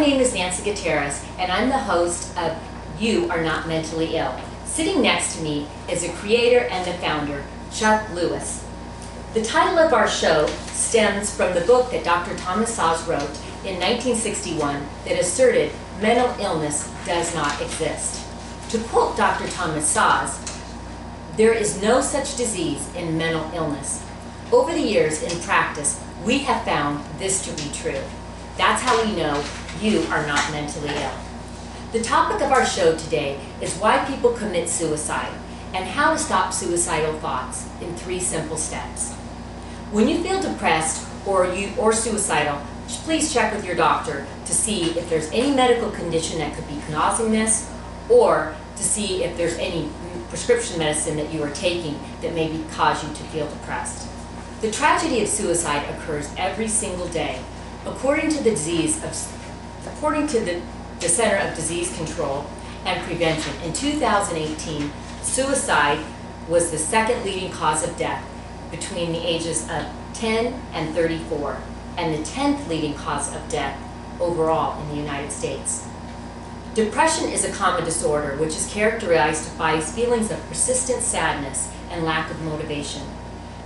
name is Nancy Gutierrez, and I'm the host of You Are Not Mentally Ill. Sitting next to me is the creator and the founder, Chuck Lewis. The title of our show stems from the book that Dr. Thomas Szasz wrote in 1961 that asserted mental illness does not exist. To quote Dr. Thomas Szasz, "There is no such disease in mental illness. Over the years in practice, we have found this to be true. That's how we know you are not mentally ill." The topic of our show today is why people commit suicide and how to stop suicidal thoughts in 3 simple steps. When you feel depressed or suicidal, please check with your doctor to see if there's any medical condition that could be causing this, or to see if there's any prescription medicine that you are taking that may cause you to feel depressed. The tragedy of suicide occurs every single day. According to the Center of Disease Control and Prevention, in 2018, suicide was the second leading cause of death between the ages of 10 and 34, and the 10th leading cause of death overall in the United States. Depression is a common disorder which is characterized by feelings of persistent sadness and lack of motivation.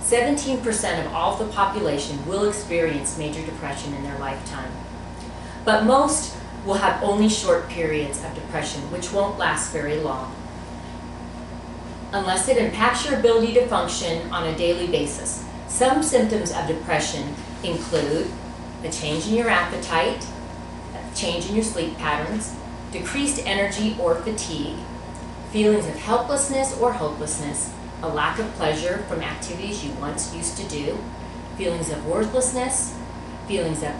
17% of all of the population will experience major depression in their lifetime. But most will have only short periods of depression, which won't last very long, unless it impacts your ability to function on a daily basis. Some symptoms of depression include a change in your appetite, a change in your sleep patterns, decreased energy or fatigue, feelings of helplessness or hopelessness, a lack of pleasure from activities you once used to do, feelings of worthlessness, feelings of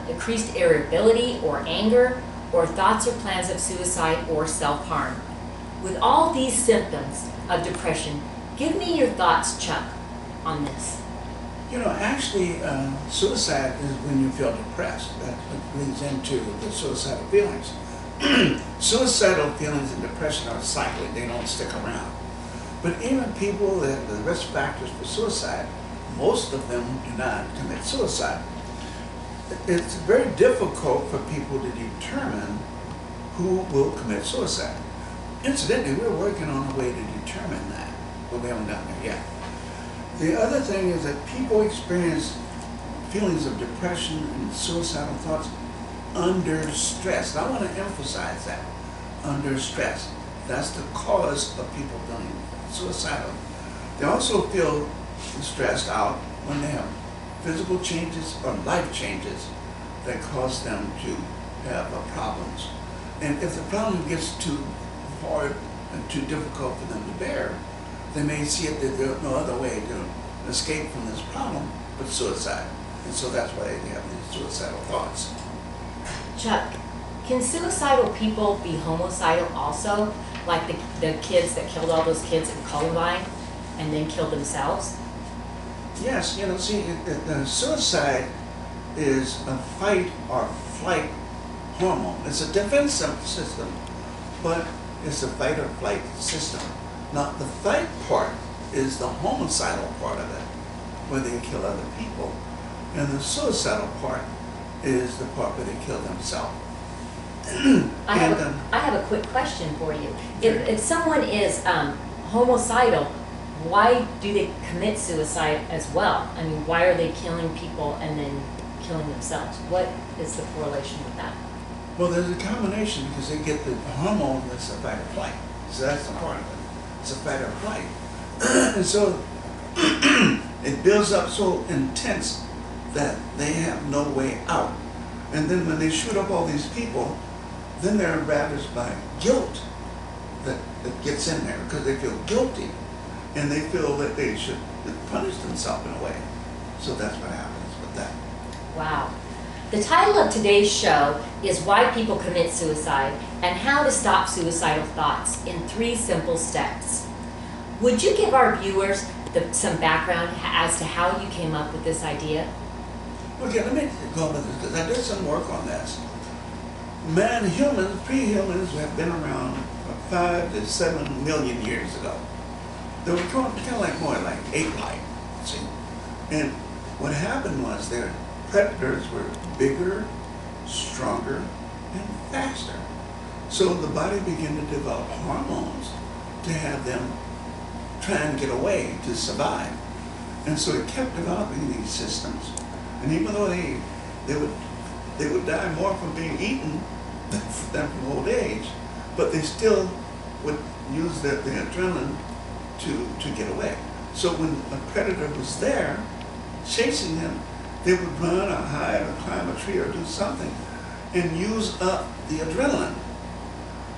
increased irritability or anger, or thoughts or plans of suicide or self-harm. With all these symptoms of depression, give me your thoughts, Chuck, on this. You know, actually, suicide is when you feel depressed. That leads into the suicidal feelings. Suicidal feelings and depression are cyclic, they don't stick around. But even people that the risk factors for suicide, most of them do not commit suicide. It's very difficult for people to determine who will commit suicide. Incidentally, we're working on a way to determine that, but we haven't done that yet. The other thing is that people experience feelings of depression and suicidal thoughts under stress. And I want to emphasize that, under stress. That's the cause of people feeling suicidal. They also feel stressed out when they have physical changes or life changes that cause them to have problems. And if the problem gets too hard and too difficult for them to bear, they may see it that there's no other way to escape from this problem but suicide. And so that's why they have these suicidal thoughts. Chuck, can suicidal people be homicidal also? Like the kids that killed all those kids in Columbine and then killed themselves? Yes, you know, see, the suicide is a fight or flight hormone. It's a defense system, but it's a fight or flight system. Now, the fight part is the homicidal part of it, where they kill other people. And the suicidal part is the part where they kill themselves. I have a quick question for you. If someone is homicidal, why do they commit suicide as well? I mean, why are they killing people and then killing themselves? What is the correlation with that? Well, there's a combination because they get the hormone that's a fight or flight. So that's the part of it. It's a fight or flight. And so it builds up so intense that they have no way out. And then when they shoot up all these people, then they're ravaged by guilt that gets in there because they feel guilty and they feel that they should punish themselves in a way. So that's what happens with that. Wow. The title of today's show is Why People Commit Suicide and How to Stop Suicidal Thoughts in 3 simple steps. Would you give our viewers some background as to how you came up with this idea? Okay, let me go with this because I did some work on this. Humans, pre-humans have been around for 5 to 7 million years ago. They were kind of like more like ape-like, see? And what happened was their predators were bigger stronger, and faster. So the body began to develop hormones to have them try and get away to survive. And so it kept developing these systems. And even though they would die more from being eaten than from old age, but they still would use the adrenaline to get away. So when a predator was there, chasing them, they would run or hide or climb a tree or do something and use up the adrenaline.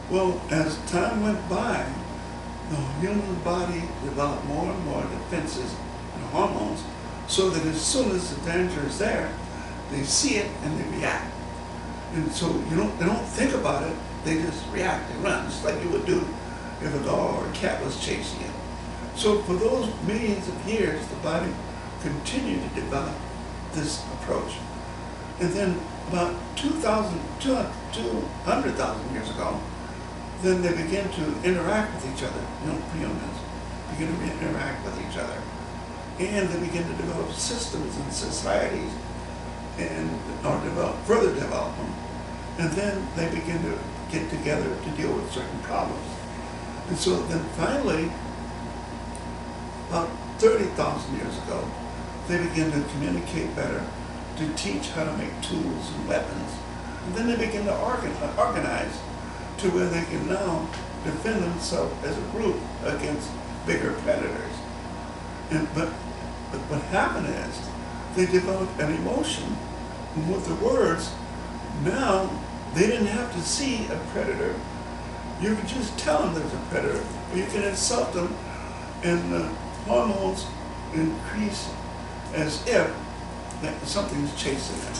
Well, as time went by, the human body developed more and more defenses and hormones so that as soon as the danger is there, they see it and they react. And so they don't think about it, they just react and run, just like you would do if a dog or a cat was chasing you. So for those millions of years, the body continued to develop this approach. And then about 200,000 years ago, then they began to interact with each other. Humans begin to interact with each other. And they begin to develop systems and societies or further develop them. And then they begin to get together to deal with certain problems. And so then finally, about 30,000 years ago, they began to communicate better, to teach how to make tools and weapons. And then they begin to organize to where they can now defend themselves as a group against bigger predators. But what happened is they developed an emotion, and with the words, now they didn't have to see a predator. You could just tell them there's a predator, or you can insult them, and the hormones increase as if something's chasing them.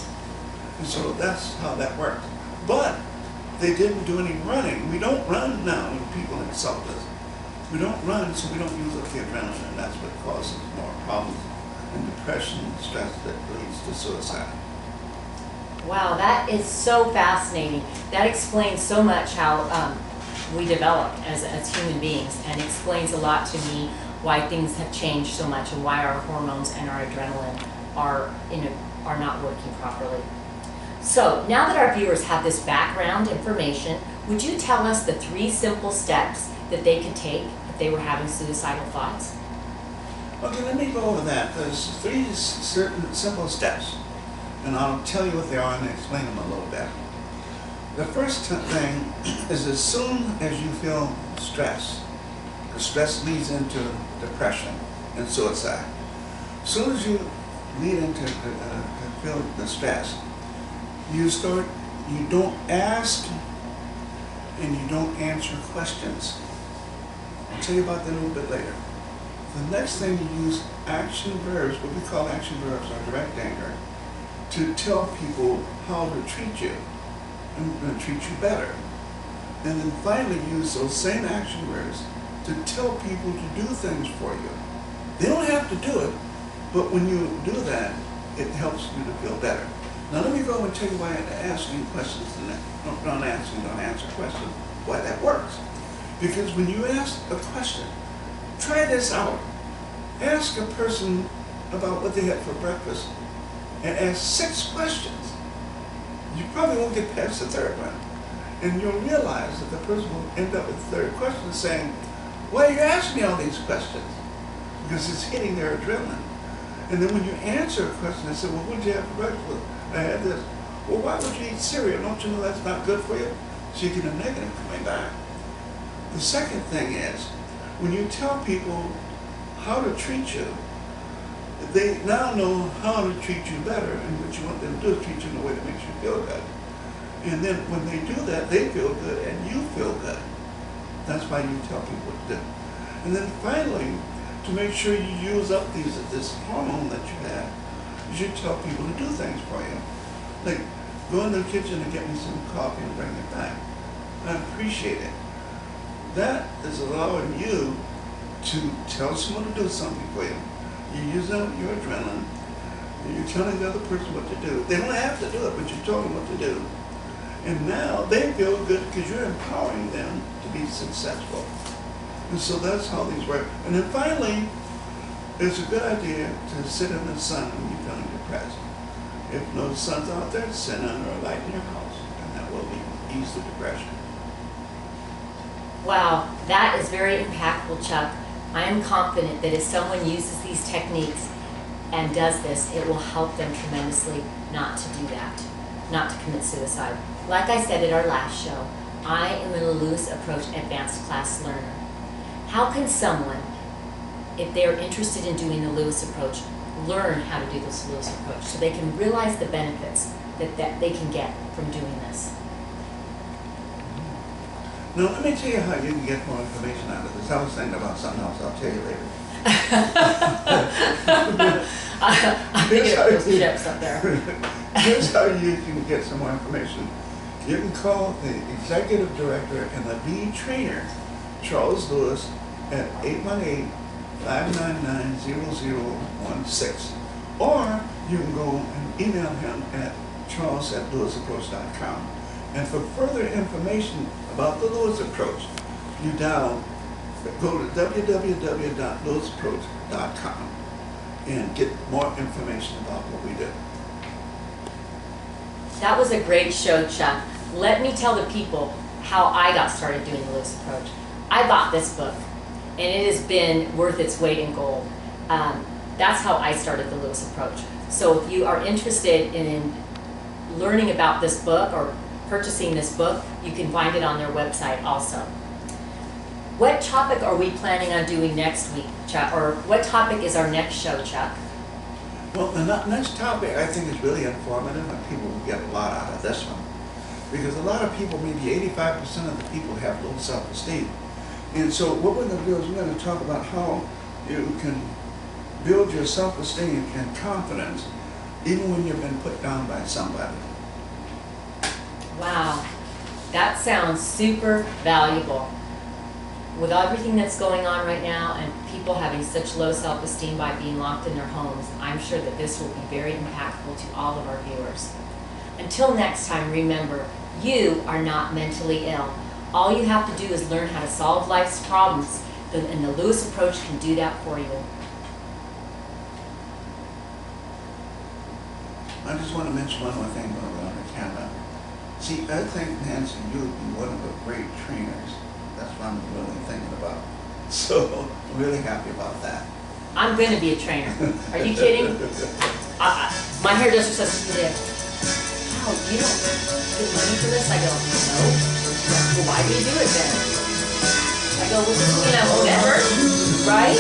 And so that's how that worked. But they didn't do any running. We don't run now when people insult us. We don't run, so we don't use up the adrenaline, and that's what causes more problems and depression and stress that leads to suicide. Wow, that is so fascinating. That explains so much how we developed as human beings, and explains a lot to me why things have changed so much and why our hormones and our adrenaline are not working properly. So now that our viewers have this background information, would you tell us the 3 simple steps that they could take if they were having suicidal thoughts? Okay, let me go over that. There's 3 certain simple steps, and I'll tell you what they are and explain them a little bit. The first thing is as soon as you feel stress, because stress leads into depression and suicide. As soon as you lead into feel the stress, you don't ask and you don't answer questions. I'll tell you about that a little bit later. The next thing, you use action verbs, what we call action verbs or direct anger, to tell people how to treat you and treat you better. And then finally use those same action words to tell people to do things for you. They don't have to do it, but when you do that, it helps you to feel better. Now let me go and tell you why asking questions and don't answer questions, why that works. Because when you ask a question, try this out. Ask a person about what they had for breakfast and ask 6 questions. You probably won't get past the 3rd one. And you'll realize that the person will end up with the 3rd question saying, why are you asking me all these questions? Because it's hitting their adrenaline. And then when you answer a question, they say, well, what did you have for breakfast? I had this. Well, why would you eat cereal? Don't you know that's not good for you? So you get a negative coming back. The second thing is, when you tell people how to treat you, they now know how to treat you better, and what you want them to do is treat you in a way that makes you feel good. And then when they do that, they feel good and you feel good. That's why you tell people what to do. And then finally, to make sure you use up this hormone that you have, you should tell people to do things for you. Like, go in the kitchen and get me some coffee and bring it back. I appreciate it. That is allowing you to tell someone to do something for you. You're using your adrenaline, and you're telling the other person what to do. They don't have to do it, but you told them what to do. And now they feel good because you're empowering them to be successful. And so that's how these work. And then finally, it's a good idea to sit in the sun when you're feeling depressed. if no sun's out there, send under a light in your house, and that will ease the depression. Wow, that is very impactful, Chuck. I am confident that if someone uses these techniques and does this, it will help them tremendously not to do that, not to commit suicide. Like I said at our last show, I am a Lewis Approach Advanced Class learner. How can someone, if they are interested in doing the Lewis Approach, learn how to do this Lewis Approach so they can realize the benefits that they can get from doing this? Now, let me tell you how you can get more information out of this. I was thinking about something else. I'll tell you later. I'm thinking of those chips up there. Here's how you can get some more information. You can call the executive director and the lead trainer, Charles Lewis, at 818-599-0016. Or you can go and email him at charles@lewisapproach.com. And for further information about the Lewis Approach, you go to www.lewisapproach.com and get more information about what we do. That was a great show, Chuck. Let me tell the people how I got started doing the Lewis Approach. I bought this book, and it has been worth its weight in gold. That's how I started the Lewis Approach. So if you are interested in learning about this book or purchasing this book, you can find it on their website also. What topic are we planning on doing next week, Chuck? Or what topic is our next show, Chuck? Well, the next topic I think is really informative, and people will get a lot out of this one. Because a lot of people, maybe 85% of the people, have low self-esteem. And so what we're going to do is we're going to talk about how you can build your self-esteem and confidence even when you've been put down by somebody. Wow, that sounds super valuable. With everything that's going on right now and people having such low self-esteem by being locked in their homes, I'm sure that this will be very impactful to all of our viewers. Until next time, remember, you are not mentally ill. All you have to do is learn how to solve life's problems, and the Lewis Approach can do that for you. I just want to mention one more thing while we're on the camera. See, I think, Nancy, you would be one of the great trainers. That's what I'm really thinking about. So, I'm really happy about that. I'm going to be a trainer. Are you kidding? My hairdresser says to me, "Wow, you don't get money for this?" I go, "No." "Well, why do you do it then?" I go, "Well, this is, whatever, right?"